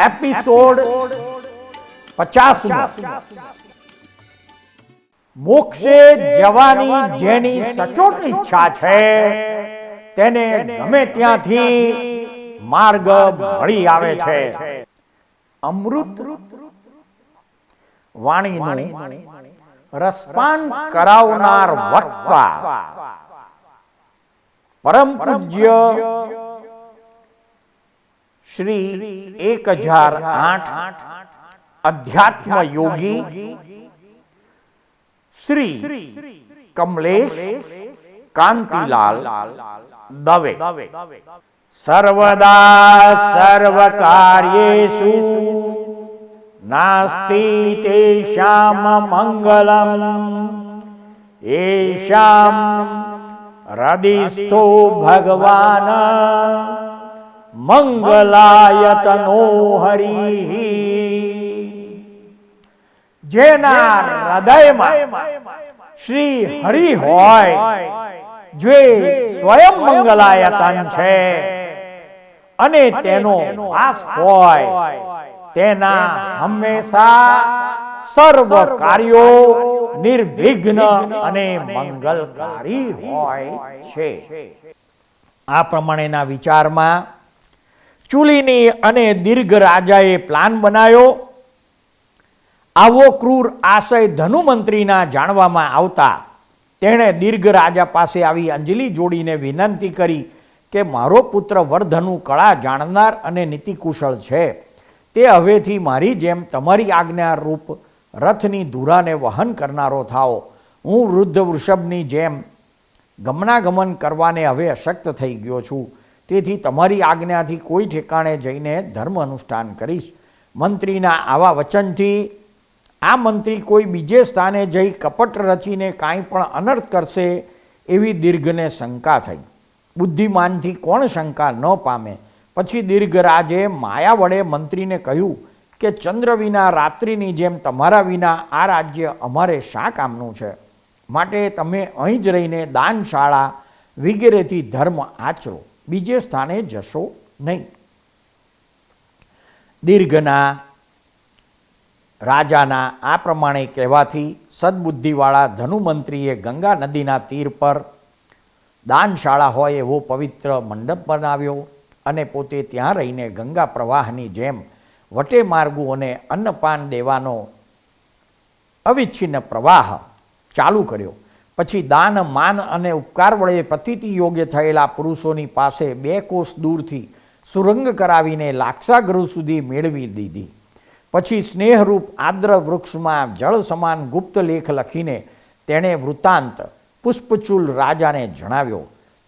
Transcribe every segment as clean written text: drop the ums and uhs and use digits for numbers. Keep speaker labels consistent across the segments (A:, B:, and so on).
A: Episode 50 મોક્ષે જવાની જેની સચોટ ઈચ્છા છે તેને ગમે ત્યાંથી માર્ગ મળી આવે છે. અમૃત વાણીનું રસપાન કરાવનાર વક્તા પરમ પૂજ્ય શ્રી 1008 અધ્યાત્મ યોગી શ્રી કમલેશ કાંતિલાલ દવે સર્વદા સર્વકાર્યેષુ નાસ્તિ તેષામ મંગલમ એષામ હૃદિસ્થો ભગવાન મંગલાયતનો હરિ. જેના હૃદયમાં શ્રી હરિ હોય, જે સ્વયં મંગલાયતન છે અને તેનો વાસ હોય, તેના હંમેશા સર્વ કાર્યો નિર્વિઘ્ન અને મંગલકારી હોય છે. આ પ્રમાણેના વિચારમાં ચૂલીની અને દીર્ઘ રાજાએ પ્લાન બનાવ્યો. આવો ક્રૂર આશય ધનુમંત્રીના જાણવામાં આવતા તેણે દીર્ઘ રાજા પાસે આવી અંજલિ જોડીને વિનંતી કરી કે મારો પુત્ર વરધનુ કળા જાણનાર અને નીતિકુશળ છે. તે હવેથી મારી જેમ તમારી આજ્ઞા રૂપ રથની ધુરાને વહન કરનારો થાઓ. હું વૃદ્ધ વૃષભની જેમ ગમનાગમન કરવાને હવે અશક્ત થઈ ગયો છું. તેથી તમારી આજ્ઞાથી કોઈ ઠેકાણે જઈને ધર્મ અનુષ્ઠાન કરીશ. મંત્રીના આવા વચનથી આ મંત્રી કોઈ બીજે સ્થાને જઈ કપટ રચીને કાંઈ પણ અનર્થ કરશે એવી દીર્ઘને શંકા થઈ. બુદ્ધિમાનથી કોણ શંકા ન પામે? પછી દીર્ઘરાજે માયા વડે મંત્રીને કહ્યું કે ચંદ્ર વિના રાત્રિની જેમ તમારા વિના આ રાજ્ય અમારે શા કામનું છે? માટે તમે અહીં જ રહીને દાનશાળા વગેરેથી ધર્મ આચરો, બીજે સ્થાને જશો નહીં. દીર્ઘના રાજાના આ પ્રમાણે કહેવાથી સદબુદ્ધિવાળા ધનુમંત્રીએ ગંગા નદીના તીર પર દાનશાળા હોય એવો પવિત્ર મંડપ બનાવ્યો અને પોતે ત્યાં રહીને ગંગા પ્રવાહની જેમ વટે માર્ગો અને અન્નપાન દેવાનો અવિચ્છિન્ન પ્રવાહ ચાલુ કર્યો. પછી દાન, માન અને ઉપકાર વડે પ્રતીતિ યોગ્ય થયેલા પુરુષોની પાસે 2 કોસ દૂરથી સુરંગ કરાવીને લાક્ષાગૃહ સુધી મેળવી દીધી. પછી સ્નેહરૂપ આદ્ર વૃક્ષમાં જળ સમાન ગુપ્ત લેખ લખીને તેણે વૃત્તાંત પુષ્પચૂલ રાજાને જણાવ્યો.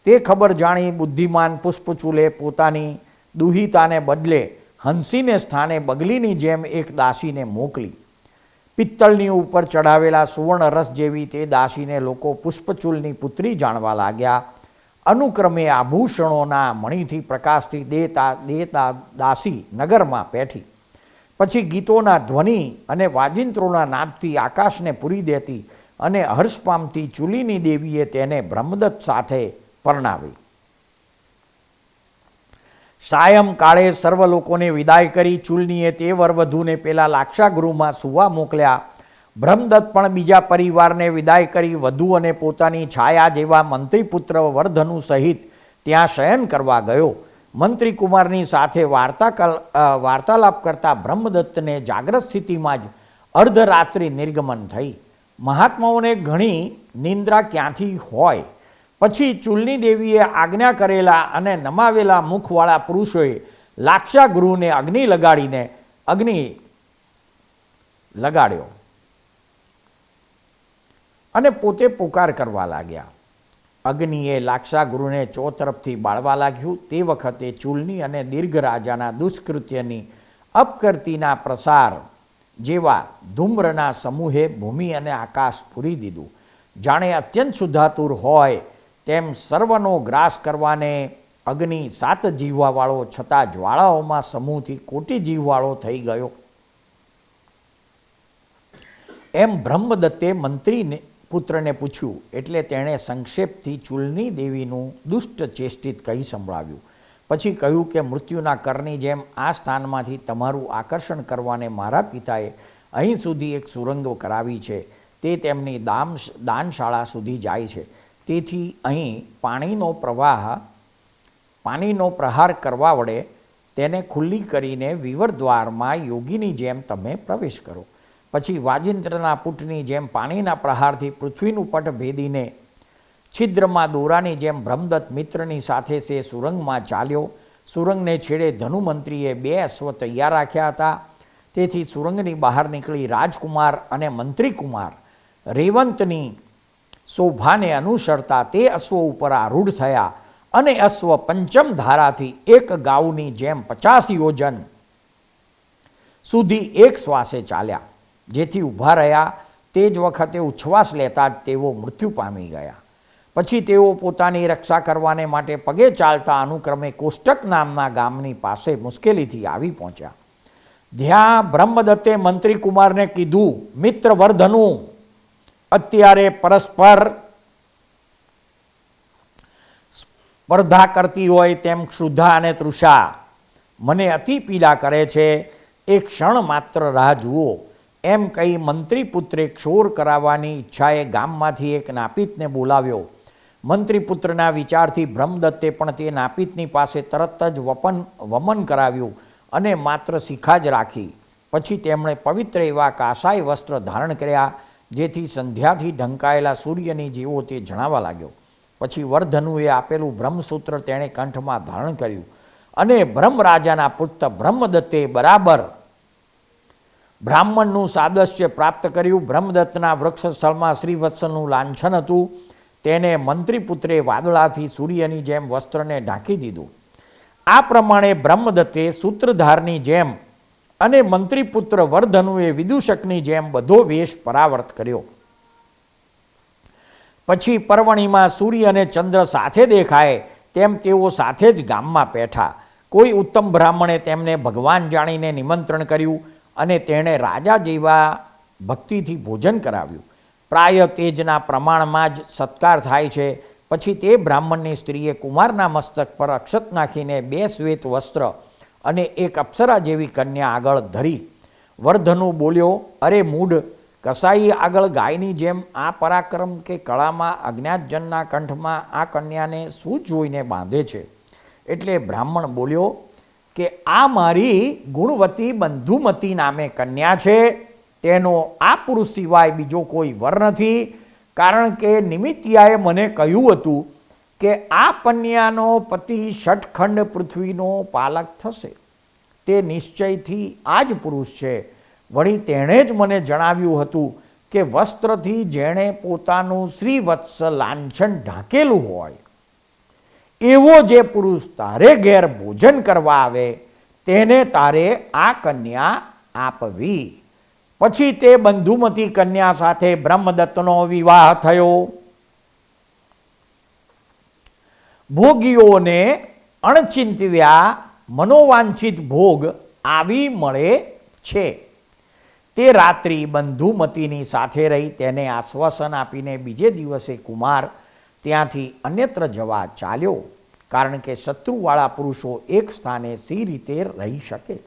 A: તે ખબર જાણી બુદ્ધિમાન પુષ્પચૂલે પોતાની દુહિતાને બદલે હંસીને સ્થાને બગલીની જેમ એક દાસીને મોકલી. પિત્તળની ઉપર ચઢાવેલા સુવર્ણ રસ જેવી તે દાસીને લોકો પુષ્પચૂલની પુત્રી જાણવા લાગ્યા. અનુક્રમે આભૂષણોના મણીથી પ્રકાશથી દેતા દાસી નગરમાં પેઠી. પછી ગીતોના ધ્વનિ અને વાજિંત્રોના નાદથી આકાશને પૂરી દેતી અને હર્ષ પામતી ચૂલીની દેવીએ તેને બ્રહ્મદત્ત સાથે પરણાવી. સાયંકાળે સર્વ લોકોને વિદાય કરી ચૂલનીએ તે વરવધૂને પેલા લાક્ષાગૃહમાં સુવા મોકલ્યા. બ્રહ્મદત્ત પણ બીજા પરિવારને વિદાય કરી વધુ અને પોતાની છાયા જેવા મંત્રીપુત્ર વરધનુ સહિત ત્યાં શયન કરવા ગયો. મંત્રી કુમારની સાથે વાર્તાલાપ કરતા બ્રહ્મદત્તને જાગ્રત સ્થિતિમાં જ અર્ધરાત્રિ નિર્ગમન થઈ. મહાત્માઓને ઘણી નિંદ્રા ક્યાંથી હોય. પછી ચૂલની દેવીએ આજ્ઞા કરેલા અને નમાવેલા મુખવાળા પુરુષોએ લાક્ષાગૃહને અગ્નિ લગાડ્યો અને પોતે પોકાર કરવા લાગ્યા. અગ્નિએ લાક્ષાગૃહને ચોતરફથી બાળવા લાગ્યું. તે વખતે ચૂલની અને દીર્ઘ રાજાના દુષ્કૃત્યની અપકીર્તિના પ્રસાર જેવા ધૂમ્રના સમૂહે ભૂમિ અને આકાશ પૂરી દીધું. જાણે અત્યંત શુદ્ધાતુર હોય તેમ સર્વનો ગ્રાસ કરવાને અગ્નિ 7 જીવવાવાળો છતાં જ્વાળાઓમાં સમૂહથી કોટી જીવવાળો થઈ ગયો. એમ બ્રહ્મદત્તે મંત્રીને પુત્રને પૂછ્યું એટલે તેણે સંક્ષેપથી ચૂલની દેવીનું દુષ્ટ ચેષ્ટિત કહી સંભળાવ્યું.
B: પછી કહ્યું કે મૃત્યુના કરની જેમ આ સ્થાનમાંથી તમારું આકર્ષણ કરવાને મારા પિતાએ અહીં સુધી એક સુરંગ કરાવી છે, તે તેમની દાનશાળા સુધી જાય છે. તેથી અહીં પાણીનો પ્રહાર કરવા વડે તેને ખુલ્લી કરીને વિવર દ્વારમાં યોગીની જેમ તમે પ્રવેશ કરો. પછી વાજિંત્રના પુટની જેમ પાણીના પ્રહારથી પૃથ્વીનું પટ ભેદીને છિદ્રમાં દોરાની જેમ બ્રહ્મદત્ત મિત્રની સાથે સે સુરંગમાં ચાલ્યો. સુરંગને છેડે ધનુમંત્રીએ 2 અશ્વ તૈયાર રાખ્યા હતા. તેથી સુરંગની બહાર નીકળી રાજકુમાર અને મંત્રીકુમાર રેવંતની શોભાને અનુસરતા તે અશ્વો ઉપર આરૂઢ થયા અને અશ્વ પંચમ ધારાથી એક ગાઉની જેમ 50 યોજન સુધી એક શ્વાસે ચાલ્યા. જેથી ઊભા રહ્યા તે જ વખતે ઉચ્છ્વાસ લેતા જ તેઓ મૃત્યુ પામી ગયા. પછી તેઓ પોતાની રક્ષા કરવાને માટે પગે ચાલતા અનુક્રમે કોષ્ટક નામના ગામની પાસે મુશ્કેલીથી આવી પહોંચ્યા. ત્યાં બ્રહ્મદત્તે મંત્રી કુમારને કીધું, મિત્ર વર્ધનુ, અત્યારે પરસ્પર સ્પર્ધા કરતી હોય તેમ ક્ષુધા અને તૃષા મને અતિ પીડા કરે છે. એક ક્ષણ માત્ર રાહ જુઓ. એમ કહી મંત્રીપુત્રે ક્ષોર કરાવવાની ઈચ્છાએ ગામમાંથી એક નાપિતને બોલાવ્યો. મંત્રીપુત્રના વિચારથી બ્રહ્મદત્તે પણ તે નાપિતની પાસે તરત જ વમન કરાવ્યું અને માત્ર શિખા જ રાખી. પછી તેમણે પવિત્ર એવા કાસાય વસ્ત્ર ધારણ કર્યા, જેથી સંધ્યાથી ઢંકાયેલા સૂર્યની જેવો તે જણાવા લાગ્યો. પછી વર્ધનુએ આપેલું બ્રહ્મસૂત્ર તેણે કંઠમાં ધારણ કર્યું અને બ્રહ્મરાજાના પુત્ર બ્રહ્મદત્તે બરાબર બ્રાહ્મણનું સાદસ્ય પ્રાપ્ત કર્યું. બ્રહ્મદત્તના વૃક્ષ સ્થળમાં શ્રીવત્સનું લાંછન હતું. તેને મંત્રીપુત્રે વાદળાથી સૂર્યની જેમ વસ્ત્રને ઢાંકી દીધું. આ પ્રમાણે બ્રહ્મદત્તે સૂત્રધારની જેમ અને મંત્રીપુત્ર વર્ધનુએ વિદૂષકની જેમ બધો વેશ પરાવર્ત કર્યો. પછી પરવણીમાં સૂર્ય અને ચંદ્ર સાથે દેખાય તેમ તેઓ સાથે જ ગામમાં બેઠા. કોઈ ઉત્તમ બ્રાહ્મણે તેમને ભગવાન જાણીને નિમંત્રણ કર્યું અને તેણે રાજા જેવા ભક્તિથી ભોજન કરાવ્યું. પ્રાય તેજના પ્રમાણમાં જ સત્કાર થાય છે. પછી તે બ્રાહ્મણની સ્ત્રીએ કુમારના મસ્તક પર અક્ષત નાખીને 2 શ્વેત વસ્ત્ર અને એક અપ્સરા જેવી કન્યા આગળ ધરી. વર્ધનુ બોલ્યો, અરે મૂઢ, કસાઈ આગળ ગાયની જેમ આ પરાક્રમ કે કળામાં અજ્ઞાતજનના કંઠમાં આ કન્યાને શું જોઈને બાંધે છે? એટલે બ્રાહ્મણ બોલ્યો કે આ મારી ગુણવતી બંધુમતી નામે કન્યા છે. તેનો આ પુરુષ સિવાય બીજો કોઈ વર નથી. કારણ કે નિમિત્યાએ મને કહ્યું હતું કે આ કન્યાનો પતિ ષટખંડ પૃથ્વીનો પાલક થશે. તે નિશ્ચયથી આ જ પુરુષ છે. વળી તેણે જ મને જણાવ્યું હતું કે વસ્ત્રથી જેણે પોતાનું શ્રીવત્સ લાંછન ઢાંકેલું હોય એવો જે પુરુષ તારે ઘેર ભોજન કરવા આવે તેને તારે આ કન્યા આપવી. પછી તે બંધુમતી કન્યા સાથે બ્રહ્મદત્તનો વિવાહ થયો. ભોગીઓને અણચિંત્યા મનોવાંછિત ભોગ આવી મળે છે. તે રાત્રિ બંધુમતીની સાથે રહી તેને આશ્વાસન આપીને બીજે દિવસે કુમાર ત્યાંથી અન્યત્ર જવા ચાલ્યો. કારણ કે શત્રુવાળા પુરુષો એક સ્થાને સી રીતે રહી શકે.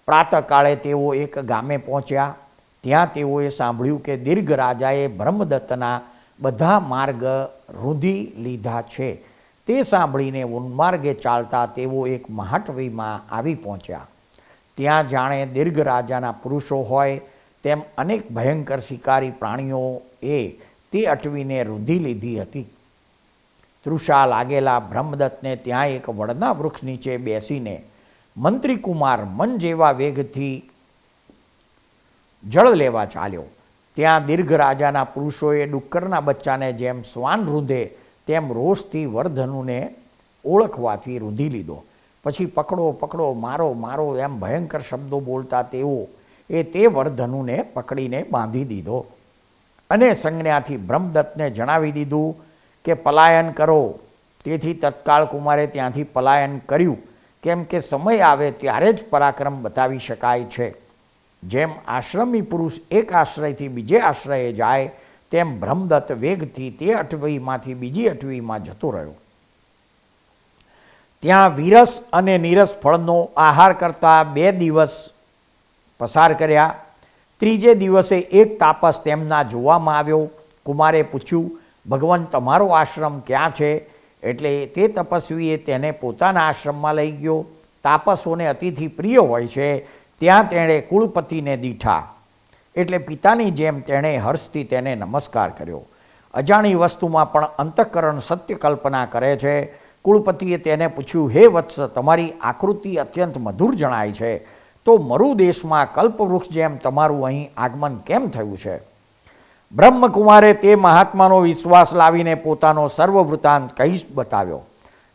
B: પ્રાતઃકાળે તેઓ એક ગામે પહોંચ્યા. ત્યાં તેઓએ સાંભળ્યું કે દીર્ઘ રાજાએ બ્રહ્મદત્તના બધા માર્ગ રૂંધી લીધા છે. તે સાંભળીને ઉન્માર્ગે ચાલતા તેઓ એક મહાટવીમાં આવી પહોંચ્યા. ત્યાં જાણે દીર્ઘ રાજાના પુરુષો હોય તેમ અનેક ભયંકર શિકારી પ્રાણીઓએ તે અટવીને રૂંધી લીધી હતી. તૃષા લાગેલા બ્રહ્મદત્તને ત્યાં એક વડના વૃક્ષ નીચે બેસીને મંત્રીકુમાર મન જેવા વેગથી જળ લેવા ચાલ્યો. ત્યાં દીર્ઘ રાજાના પુરુષોએ ડુક્કરના બચ્ચાને જેમ શ્વાન રૂંધે તેમ રોષથી વર્ધનુને ઓળખવાથી રૂંધી લીધો. પછી પકડો પકડો, મારો મારો એમ ભયંકર શબ્દો બોલતા તેઓ તે વર્ધનુને પકડીને બાંધી દીધો અને સંજ્ઞાથી બ્રહ્મદત્તને જણાવી દીધું કે પલાયન કરો. તેથી તત્કાળ કુમારે ત્યાંથી પલાયન કર્યું. કેમ કે સમય આવે ત્યારે જ પરાક્રમ બતાવી શકાય છે. જેમ આશ્રમી પુરુષ એક આશ્રયથી બીજે આશ્રયે જાય તેમ બ્રહ્મદત્ત વેગથી તે અટવીમાંથી બીજી અટવીમાં જતો રહ્યો. ત્યાં વિરસ અને નીરસ ફળનો આહાર કરતા 2 દિવસ પસાર કર્યા. ત્રીજે દિવસે એક તાપસ તેમના જોવામાં આવ્યો. કુમારે પૂછ્યું, ભગવાન, તમારો આશ્રમ ક્યાં છે? એટલે તે તપસ્વીએ તેને પોતાના આશ્રમમાં લઈ ગયો. તાપસોને અતિથિ પ્રિય હોય છે, ત્યાં તેણે કુળપતિને દીઠા. એટલે પિતાની જેમ તેણે હર્ષથી તેને નમસ્કાર કર્યો. અજાણી વસ્તુમાં પણ અંતઃકરણ સત્ય કલ્પના કરે છે. કુળપતિએ તેને પૂછ્યું, હે વત્સ, તમારી આકૃતિ અત્યંત મધુર જણાય છે, તો મરુ દેશમાં કલ્પવૃક્ષ જેમ તમારું અહીં આગમન કેમ થયું છે? બ્રહ્મકુમારે તે મહાત્માનો વિશ્વાસ લાવીને પોતાનો સર્વ વૃત્તાંત કહી બતાવ્યો,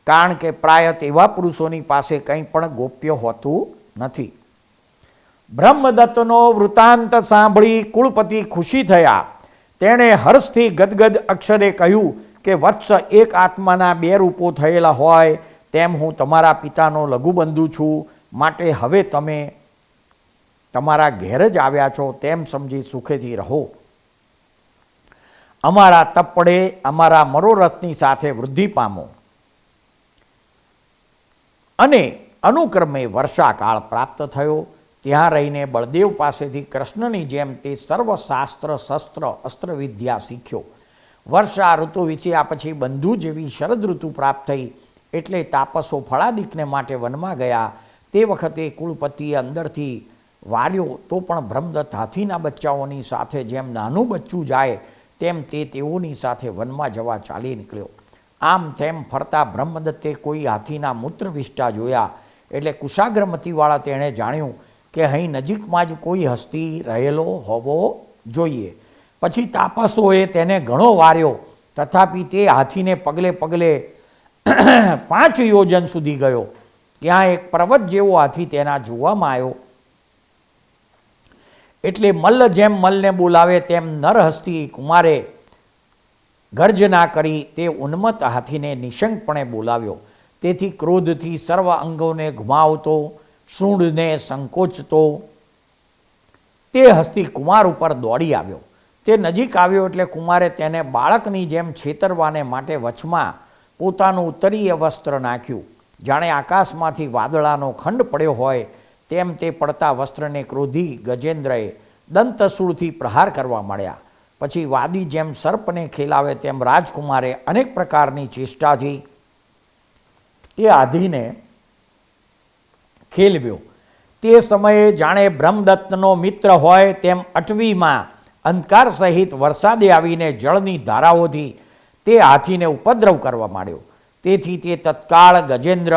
B: કારણ કે પ્રાય તેવા પુરુષોની પાસે કંઈ પણ ગોપ્ય હોતું નથી. બ્રહ્મદત્તનો વૃત્તાંત સાંભળી કુળપતિ ખુશી થયા. તેણે હર્ષથી ગદગદ અક્ષરે કહ્યું કે વત્સ, એક આત્માના 2 રૂપો થયેલા હોય તેમ હું તમારા પિતાનો લઘુબંધુ છું, માટે હવે તમે તમારા ઘેર જ આવ્યા છો તેમ સમજી સુખેથી રહો. અમારા તપડે અમારા મનોરથની સાથે વૃદ્ધિ પામો. અને અનુક્રમે વર્ષાકાળ પ્રાપ્ત થયો. ત્યાં રહીને બળદેવ પાસેથી કૃષ્ણની જેમ તે સર્વશાસ્ત્ર શસ્ત્ર અસ્ત્ર વિદ્યા શીખ્યો. વર્ષા ઋતુ વીત્યા પછી બંધુ જેવી શરદ ઋતુ પ્રાપ્ત થઈ. એટલે તાપસો ફળાદિકને માટે વનમાં ગયા. તે વખતે કુળપતિએ અંદરથી વાળ્યો તો પણ બ્રહ્મદત્ત હાથીના બચ્ચાઓની સાથે જેમ નાનું બચ્ચું જાય તેમ તે તેઓની સાથે વનમાં જવા ચાલી નીકળ્યો. આમ તેમ ફરતા બ્રહ્મદત્તે કોઈ હાથીના મૂત્રવિષ્ટા જોયા. એટલે કુશાગ્રમતીવાળા તેણે જાણ્યું કે અહીં નજીકમાં જ કોઈ હસ્તી રહેલો હોવો જોઈએ. પછી તાપસોએ તેને ઘણો વાર્યો, તથાપિ તે હાથીને પગલે પગલે 5 યોજન સુધી ગયો. ત્યાં એક પર્વત જેવો હાથી તેના જોવામાં આવ્યો. એટલે મલ્લ જેમ મલ્લને બોલાવે તેમ નરહસ્તી કુમારે ગર્જના કરી તે ઉન્મત્ત હાથીને નિશંકપણે બોલાવ્યો. તેથી ક્રોધથી સર્વ અંગોને ઘુમાવતો, શૂંઢને સંકોચતો તે હસ્તી કુમાર ઉપર દોડી આવ્યો. તે નજીક આવ્યો એટલે કુમારે તેને બાળકની જેમ છેતરવાને માટે વચમાં પોતાનું ઉત્તરીય વસ્ત્ર નાખ્યું. જાણે આકાશમાંથી વાદળાનો ખંડ પડ્યો હોય તેમ તે પડતા વસ્ત્રને ક્રોધી ગજેન્દ્રએ દંતશૂળથી પ્રહાર કરવા માંડ્યા. પછી વાદી જેમ સર્પને ખેલાવે તેમ રાજકુમારે અનેક પ્રકારની ચેષ્ટાથી એ આધીને ખેલવ્યો. તે સમયે જાણે બ્રહ્મદત્તનો મિત્ર હોય તેમ અટવીમાં અંધકાર સહિત વરસાદે આવીને જળની ધારાઓથી તે હાથીને ઉપદ્રવ કરવા માંડ્યો. તેથી તે તત્કાળ ગજેન્દ્ર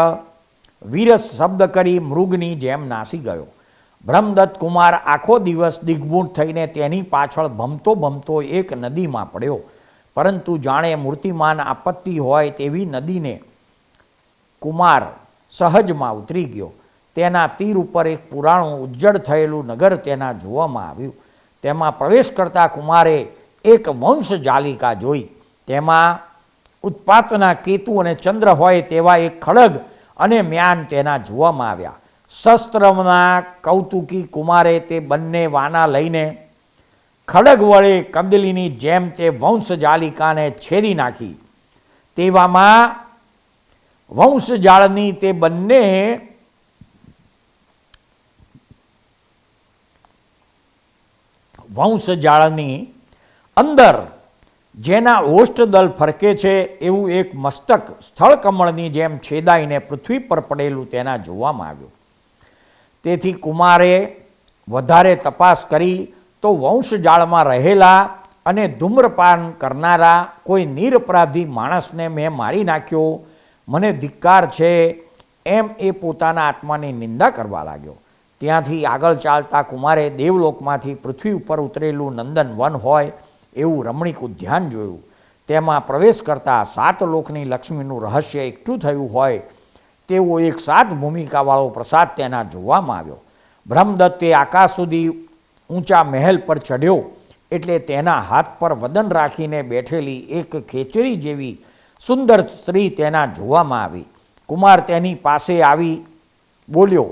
B: વીરસ શબ્દ કરી મૃગની જેમ નાસી ગયો. બ્રહ્મદત્ત કુમાર આખો દિવસ દિગ્મૂઢ થઈને તેની પાછળ ભમતો ભમતો એક નદીમાં પડ્યો. પરંતુ જાણે મૂર્તિમાન આપત્તિ હોય તેવી નદીને કુમાર સહજમાં ઉતરી ગયો. તેના તીર ઉપર એક પુરાણું ઉજ્જડ થયેલું નગર તેના જોવામાં આવ્યું. તેમાં પ્રવેશ કરતા કુમારે એક વંશજાલિકા જોઈ. તેમાં ઉત્પાતના કેતુ અને ચંદ્ર હોય તેવા એક ખડગ અને મ્યાન તેના જોવામાં આવ્યા. શસ્ત્રના કૌતુકી કુમારે તે બંને વાના લઈને ખડગ વડે કંદલીની જેમ તે વંશજાલિકાને છેદી નાખી. તેવામાં વંશજાળની તે બંને વંશજાળની અંદર જેના ઓષ્ઠદળ ફરકે છે એવું એક મસ્તક સ્થળ કમળની જેમ છેદાઈને પૃથ્વી પર પડેલું તેના જોવામાં આવ્યું. તેથી કુમારે વધારે તપાસ કરી તો વંશજાળમાં રહેલા અને ધૂમ્રપાન કરનારા કોઈ નિરપરાધી માણસને મેં મારી નાખ્યો, મને ધિક્કાર છે એમ એ પોતાના આત્માની નિંદા કરવા લાગ્યો. ત્યાંથી આગળ ચાલતા કુમારે દેવલોકમાંથી પૃથ્વી ઉપર ઉતરેલું નંદન વન હોય એવું રમણીક ઉદ્યાન જોયું. તેમાં પ્રવેશ કરતા 7 લોકની લક્ષ્મીનું રહસ્ય એકઠું થયું હોય તેવો એક 7 ભૂમિકાવાળો પ્રસાદ તેના જોવામાં આવ્યો. બ્રહ્મદત્તે આકાશ સુધી ઊંચા મહેલ પર ચઢ્યો એટલે તેના હાથ પર વદન રાખીને બેઠેલી એક ખેચરી જેવી સુંદર સ્ત્રી તેના જોવામાં આવી. કુમાર તેની પાસે આવી બોલ્યો,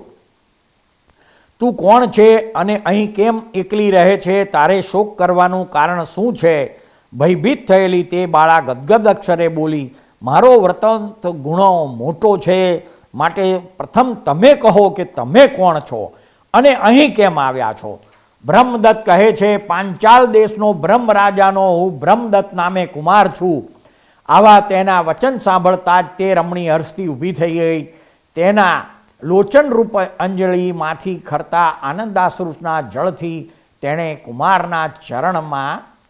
B: તું કોણ છે અને અહીં કેમ એકલી રહે છે? તારે શોક કરવાનું કારણ શું છે? ભયભીત થયેલી તે બાળા ગદગદ અક્ષરે બોલી, મારો વર્તંત ગુણો મોટો છે, માટે પ્રથમ તમે કહો કે તમે કોણ છો અને અહીં કેમ આવ્યા છો? બ્રહ્મદત્ત કહે છે, પાંચાલ દેશનો બ્રહ્મ રાજાનો હું બ્રહ્મદત્ત નામે કુમાર છું. આવા તેના વચન સાંભળતા જ તે રમણી હર્ષથી ઊભી થઈ ગઈ. તેના લોચનરૂપ અંજલિમાંથી ખરતા આનંદાશ્રુના જળથી તેણે કુમારના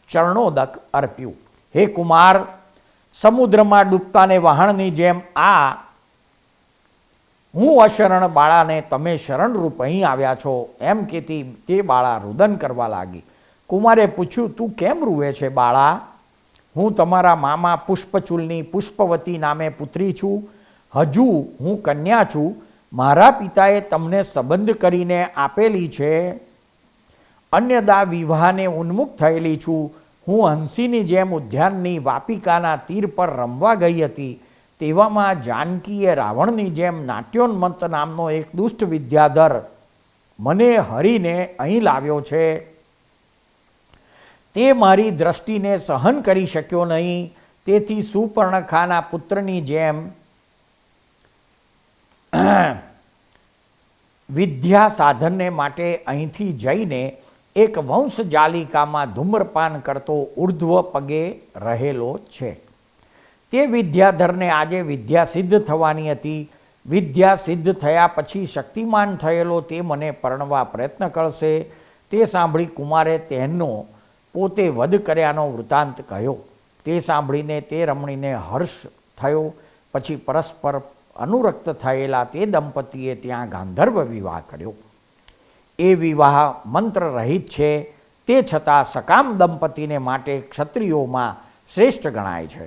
B: ચરણોદક અર્પ્યું. હે કુમાર, સમુદ્રમાં ડૂબતાને વહાણની જેમ આ હું અશરણ બાળાને તમે શરણરૂપ અહીં આવ્યા છો એમ કહેતી તે બાળા રુદન કરવા લાગી. કુમારે પૂછ્યું, તું કેમ રૂવે છે બાળા? હું તમારા મામા પુષ્પચૂલની પુષ્પવતી નામે પુત્રી છું. હજુ હું કન્યા છું. મારા પિતાએ તમને સંબંધ કરીને આપેલી છે. અન્યદા વિવાહને ઉન્મુખ થયેલી છું. હું હંસીની જેમ ઉદ્યાનની વાપિકાના તીર પર રમવા ગઈ હતી. તેવામાં જાનકીએ રાવણની જેમ નાટ્યોન્મત્ત નામનો એક દુષ્ટ વિદ્યાધર મને હરીને અહીં લાવ્યો છે. તે મારી દ્રષ્ટિને સહન કરી શક્યો નહીં. તેથી સુપર્ણખાના પુત્રની જેમ વિદ્યા સાધનને માટે અહીંથી જઈને એક વંશજાલિકામાં ધૂમ્રપાન કરતો ઉર્ધ્વ પગે રહેલો છે. તે વિદ્યાધરને આજે વિદ્યા સિદ્ધ થવાની હતી. વિદ્યા સિદ્ધ થયા પછી શક્તિમાન થયેલો તે મને પરણવા પ્રયત્ન કરશે. તે સાંભળી કુમારે તેનો પોતે વધ કર્યાનો વૃત્તાંત કહ્યો. તે સાંભળીને તે રમણીને હર્ષ થયો. પછી પરસ્પર અનુરક્ત થયેલા તે દંપતીએ ત્યાં ગાંધર્વ વિવાહ કર્યો. એ વિવાહ મંત્ર રહિત છે, તે છતાં સકામ દંપતીને માટે ક્ષત્રિયોમાં શ્રેષ્ઠ ગણાય છે.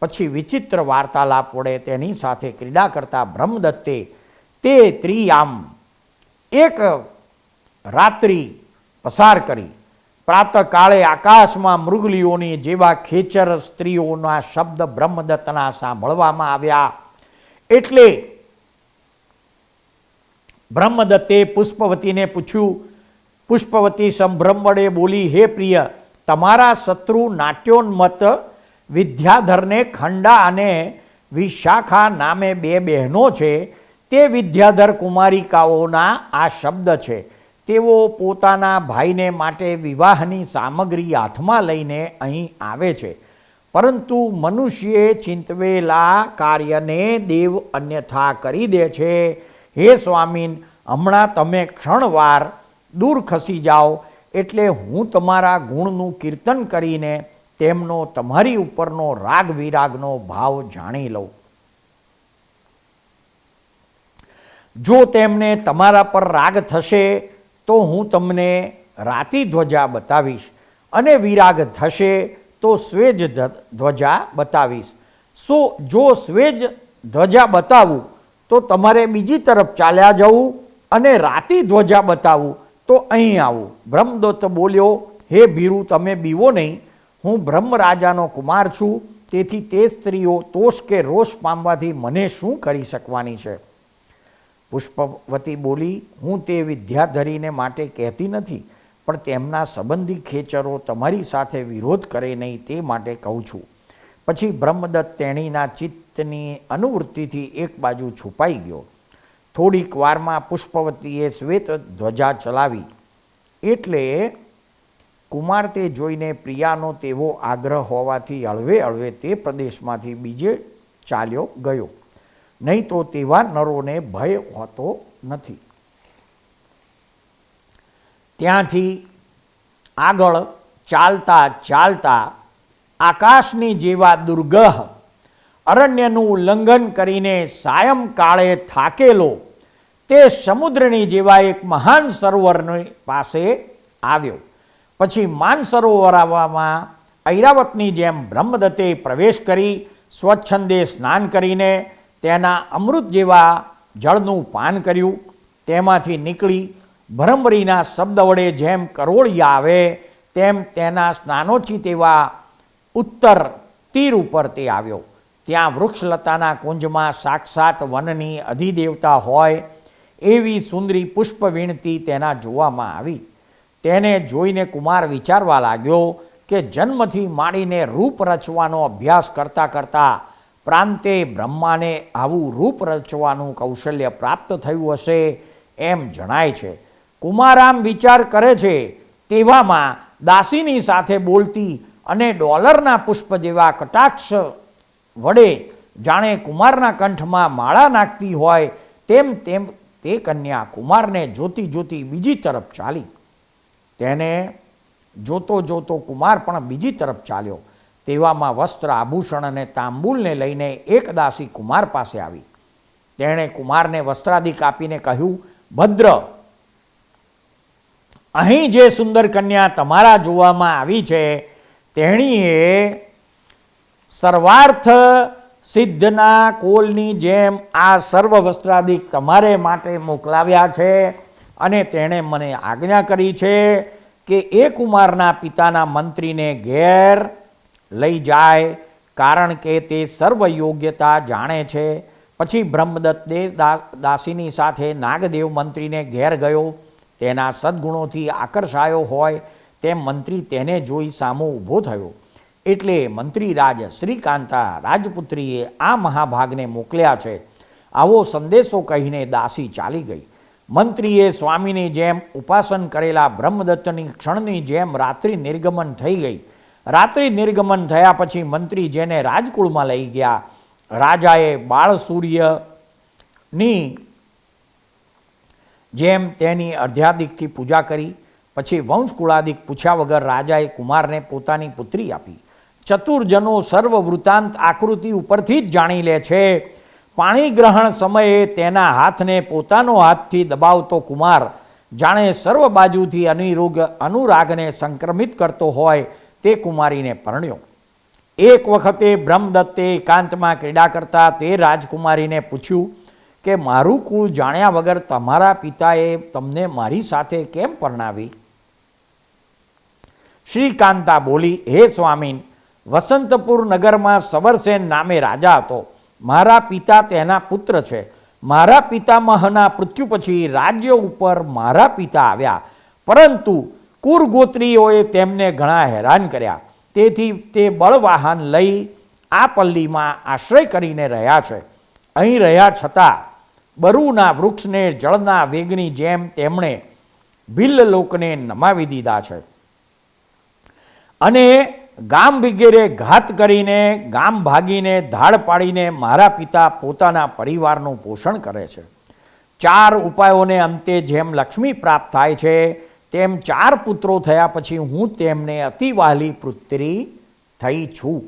B: પછી વિચિત્ર વાર્તાલાપ વડે તેની સાથે ક્રીડા કરતા બ્રહ્મદત્તે તે ત્રિયામ એક રાત્રિ પસાર કરી. પ્રાતઃકાળે આકાશમાં મૃગલીઓની જેવા ખેચર સ્ત્રીઓના શબ્દ બ્રહ્મદત્તના સાંભળવામાં આવ્યા. એટલે બ્રહ્મદત્તે પુષ્પવતીને પૂછ્યું. પુષ્પવતી સંભ્રમ વડે બોલી, હે પ્રિય, તમારા શત્રુ નાટ્યોન્મત્ત વિદ્યાધરને ખંડા અને વિશાખા નામે બે બહેનો છે. તે વિદ્યાધર કુમારિકાઓના આ શબ્દ છે. તેઓ પોતાના ભાઈને માટે વિવાહની સામગ્રી હાથમાં લઈને અહીં આવે છે. પરંતુ મનુષ્યે ચિંતવેલા કાર્યને દેવ અન્યથા કરી દે છે. હે સ્વામીન, હમણાં તમે ક્ષણવાર દૂર ખસી જાઓ, એટલે હું તમારા ગુણનું કીર્તન કરીને તેમનો તમારી ઉપરનો રાગ વિરાગનો ભાવ જાણી લઉં. જો તેમને તમારા પર રાગ થશે તો હું તમને રાતી ધ્વજા બતાવીશ, અને વિરાગ થશે તો સ્વેજ ધ્વજા બતાવીશ. જો સ્વેજ ધ્વજા બતાવું તો તમારે બીજી તરફ ચાલ્યા જવું, અને રાતી ધ્વજા બતાવું તો અહીં આવું. બ્રહ્મદત્ત બોલ્યો, હે ભીરુ, તમે બીવો નહીં. હું બ્રહ્મ રાજાનો કુમાર છું. તેથી તે સ્ત્રીઓ તોષ કે રોષ પામવાથી મને શું કરી શકવાની છે? પુષ્પવતી બોલી, હું તે વિદ્યાધરીને માટે કહેતી નથી, પણ તેમના સંબંધી ખેચરો તમારી સાથે વિરોધ કરે નહીં તે માટે કહું છું. પછી બ્રહ્મદત્ત તેણીના ચિત્તની અનુવૃત્તિથી એક બાજુ છુપાઈ ગયો. થોડીક વારમાં પુષ્પવતીએ શ્વેત ધ્વજા ચલાવી. એટલે કુમાર તે જોઈને પ્રિયાનો તેવો આગ્રહ હોવાથી હળવે હળવે તે પ્રદેશમાંથી બીજે ચાલ્યો ગયો. નહીં તો તેવા નરોને ભય હોતો નથી. ત્યાંથી આગળ ચાલતા ચાલતા આકાશની જેવા દુર્ગહ અરણ્યનું ઉલ્લંઘન કરીને સાયંકાળે થાકેલો તે સમુદ્રની જેવા એક મહાન સરોવરની પાસે આવ્યો. પછી માનસરોવરમાં ઐરાવતની જેમ બ્રહ્મદત્તે પ્રવેશ કરી સ્વચ્છંદે સ્નાન કરીને તેના અમૃત જેવા જળનું પાન કર્યું. તેમાંથી નીકળી ભ્રમરીના શબ્દ વડે જેમ કરોળિયા આવે તેમ તેના સ્નાનોચિત એવા ઉત્તર તીર ઉપર તે આવ્યો. ત્યાં વૃક્ષલતાના કુંજમાં સાક્ષાત વનની અધિદેવતા હોય એવી સુંદરી પુષ્પ વીણતી તેના જોવામાં આવી. તેને જોઈને કુમાર વિચારવા લાગ્યો કે જન્મથી માંડીને રૂપ રચવાનો અભ્યાસ કરતાં કરતાં પ્રાંતે બ્રહ્માને આવું રૂપ રચવાનું કૌશલ્ય પ્રાપ્ત થયું હશે એમ જણાય છે. કુમારામ વિચાર કરે છે તેવામાં દાસીની સાથે બોલતી અને ડોલરના પુષ્પ જેવા કટાક્ષ વડે જાણે કુમારના કંઠમાં માળા નાખતી હોય તેમ તેમ તે કન્યા કુમારને જોતી જોતી બીજી તરફ ચાલી. તેને જોતો જોતો કુમાર પણ બીજી તરફ ચાલ્યો. તેવામાં વસ્ત્ર આભૂષણ અને તાંબુલને લઈને એક દાસી કુમાર પાસે આવી. તેણે કુમારને વસ્ત્રાદિક આપીને કહ્યું, ભદ્ર, અહીં જે સુંદર કન્યા તમારા જોવામાં આવી છે તેણીએ સર્વાર્થ સિદ્ધના કોલની જેમ આ સર્વ વસ્ત્રાદિક તમારે માટે મોકલાવ્યા છે અને તેણે મને આજ્ઞા કરી છે કે એ કુમારના પિતાના મંત્રીને ઘેર લઈ જાય, કારણ કે તે સર્વ યોગ્યતા જાણે છે. પછી બ્રહ્મદત્ત દાસીની સાથે નાગદેવ મંત્રીને ઘેર ગયો. તેના સદ્ગુણોથી આકર્ષાયો હોય તેમ મંત્રી તેને જોઈ સામો ઊભો થયો. એટલે મંત્રી રાજ શ્રીકાંતા રાજપુત્રીએ આ મહાભાગને મોકલ્યા છે આવો સંદેશો કહીને દાસી ચાલી ગઈ. મંત્રીએ સ્વામીની જેમ ઉપાસન કરેલા બ્રહ્મદત્તની ક્ષણની જેમ રાત્રિ નિર્ગમન થઈ ગઈ. રાત્રિ નિર્ગમન થયા પછી મંત્રી જેને રાજકુળમાં લઈ ગયા, રાજાએ બાળ સૂર્યની જેમ તેની અર્ધ્યાદિકથી પૂજા કરી. પછી વંશકુળાદિક પૂછ્યા વગર રાજાએ કુમારને પોતાની પુત્રી આપી. ચતુર્જનો સર્વ વૃત્તાંત આકૃતિ ઉપરથી જ જાણી લે છે. પાણી ગ્રહણ સમયે તેના હાથને પોતાનો હાથથી દબાવતો કુમાર જાણે સર્વ બાજુથી અનુરાગને સંક્રમિત કરતો હોય તે કુમારીને પરણ્યો. એક વખતે બ્રહ્મદત્તે એકાંતમાં ક્રીડા કરતા તે રાજકુમારીને પૂછ્યું કે મારું કુળ જાણ્યા વગર તમારા પિતાએ તમને મારી સાથે કેમ પરણાવી? શ્રીકાંતા બોલી, હે સ્વામીન, વસંતપુર નગરમાં સબરસેન નામે રાજા હતો. મારા પિતા તેના પુત્ર છે. મારા પિતામહના મૃત્યુ પછી રાજ્ય ઉપર મારા પિતા આવ્યા, પરંતુ કુરગોત્રીઓએ તેમને ઘણા હેરાન કર્યા. તેથી તે બળવાહન લઈ આ પલ્લીમાં આશ્રય કરીને રહ્યા છે. અહીં રહ્યા છતાં બરુના વૃક્ષને જળના વેગની જેમ તેમણે ભિલ્લલોકને નમાવી દીધા છે અને ગામ વગેરે ઘાત કરીને ગામ ભાગીને ધાડ પાડીને મારા પિતા પોતાના પરિવારનું પોષણ કરે છે. 4 ઉપાયોને અંતે જેમ લક્ષ્મી પ્રાપ્ત થાય છે તેમ 4 પુત્રો થયા પછી હું તેમને અતિ વહાલી પુત્રી થઈ છું.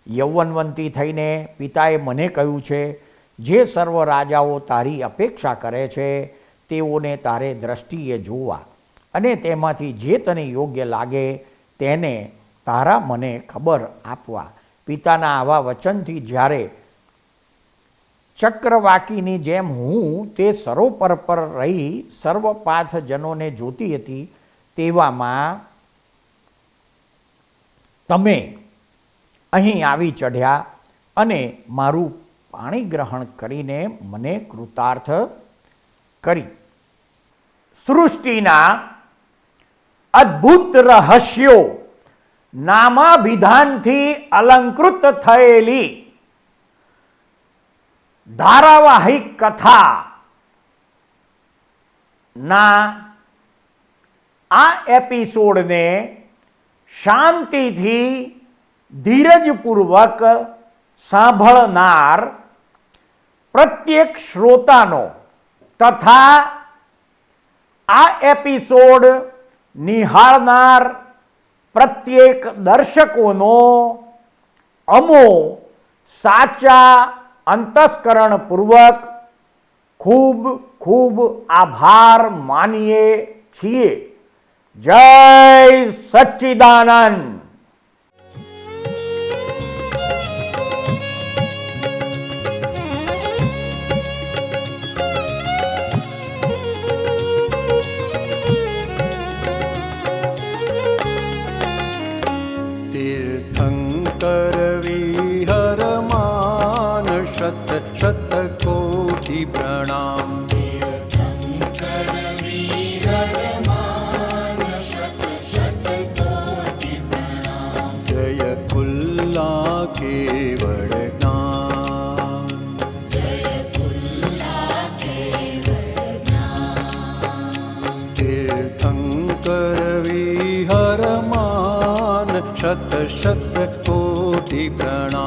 B: યૌવનવંતી થઈને પિતાએ મને કહ્યું છે, જે સર્વ રાજાઓ તારી અપેક્ષા કરે છે તેઓને તારે દ્રષ્ટિએ જોવા અને તેમાંથી જે તને યોગ્ય લાગે તેને તારા મને ખબર આપવા. પિતાના આવા વચનથી જ્યારે ચક્રવાકીની જેમ હું તે સરોવર પર રહી સર્વ પાથજનોને જોતી હતી, તેવામાં તમે અહીં આવી ચઢ્યા અને મારું પાણી ગ્રહણ કરીને મને કૃતાર્થ કરી.
A: સૃષ્ટિના અદ્ભુત રહસ્યો નામાભિધાનથી અલંકૃત થયેલી ધારાવાહિક કથા ના આ એપિસોડને શાંતિથી ધીરજપૂર્વક સાંભળનાર પ્રત્યેક શ્રોતાનો તથા આ એપિસોડ નિહાળનાર પ્રત્યેક દર્શકોનો અમો સાચા અંતસ્કરણપૂર્વક ખૂબ ખૂબ આભાર માનીએ છીએ. જય સચ્ચિદાનંદ.
C: तीर्थंकर विहरमान शत शत कोटि प्रणाम. जय कुल्ला केवल ज्ञान. શત શત કોટિ પ્રણામ.